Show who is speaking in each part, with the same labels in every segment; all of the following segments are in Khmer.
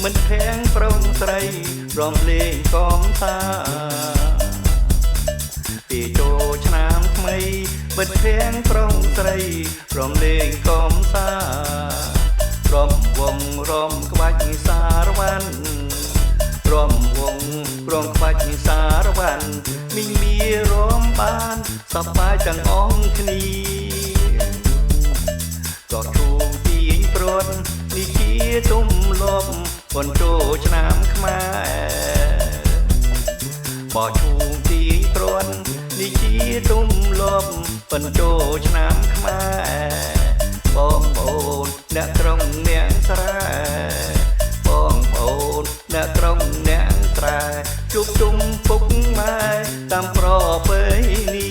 Speaker 1: មិនធាងប្រុងស្រីរំលេងកំសាពីចូលឆ្នាំថ្មីមិនធាងប្រុងស្រីរំលេងកំសារំវងរំក្បាច់សារវ៉ាន់រំវងរំក្បាច់សារវ៉ាន់មីមីរំបានសប្បាយទាំងអស់គ្នាក៏ជួងទាញព្រាត់នេះជាទុំលប់ប៉ុនចូលឆ្នាំខ្មែរបោះជួងទាញព្រាត់នេះជាទុំលប់ប៉ុនចូលឆ្នាំខ្មែរបងប្អូនអ្នកក្រុងអ្នកស្រែបងប្អូនអ្នកក្រុងអ្នកស្រែជួបជុំពុកម៉ែតាមប្រពៃណី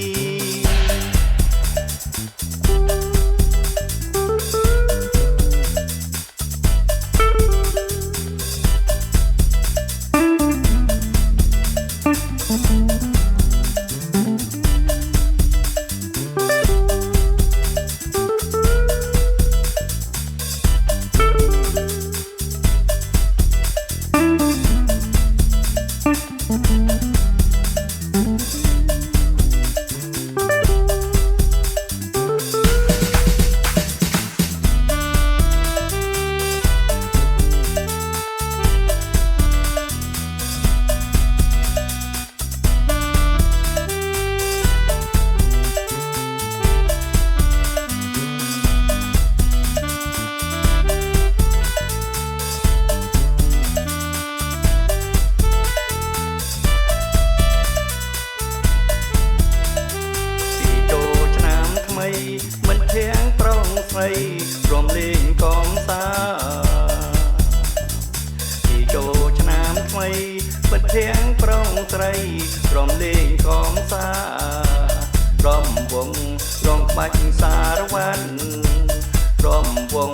Speaker 1: មិនធាងប្រុងស្រីរំលេងកំសាពីចូលឆ្នាំថ្មីមិនធាងប្រុងស្រីរំលេងកំសារំវងរំក្បាច់សារវ៉ាន់រំវង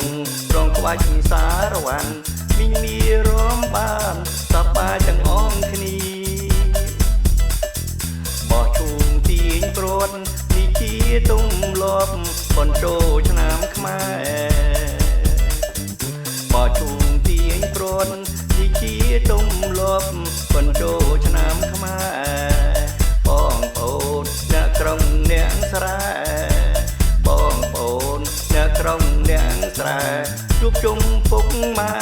Speaker 1: រំក្បាច់សារវ៉ាន់មីមីរំបានសប្បាយទាំងអស់គ្នាបោះជួងទាញព្រាត់នេះជាទុំលប់ប៉ុនចូលឆ្នាំខ្មែរបោះជួងទាញព្រាត់នេះជាទុំលប់ប៉ុនចូលឆ្នាំខ្មែរបងប្អូនអ្នកក្រុងអ្នកស្រែបងប្អូនអ្នកក្រុងអ្នកស្រែជួបជុំពុកម៉ែ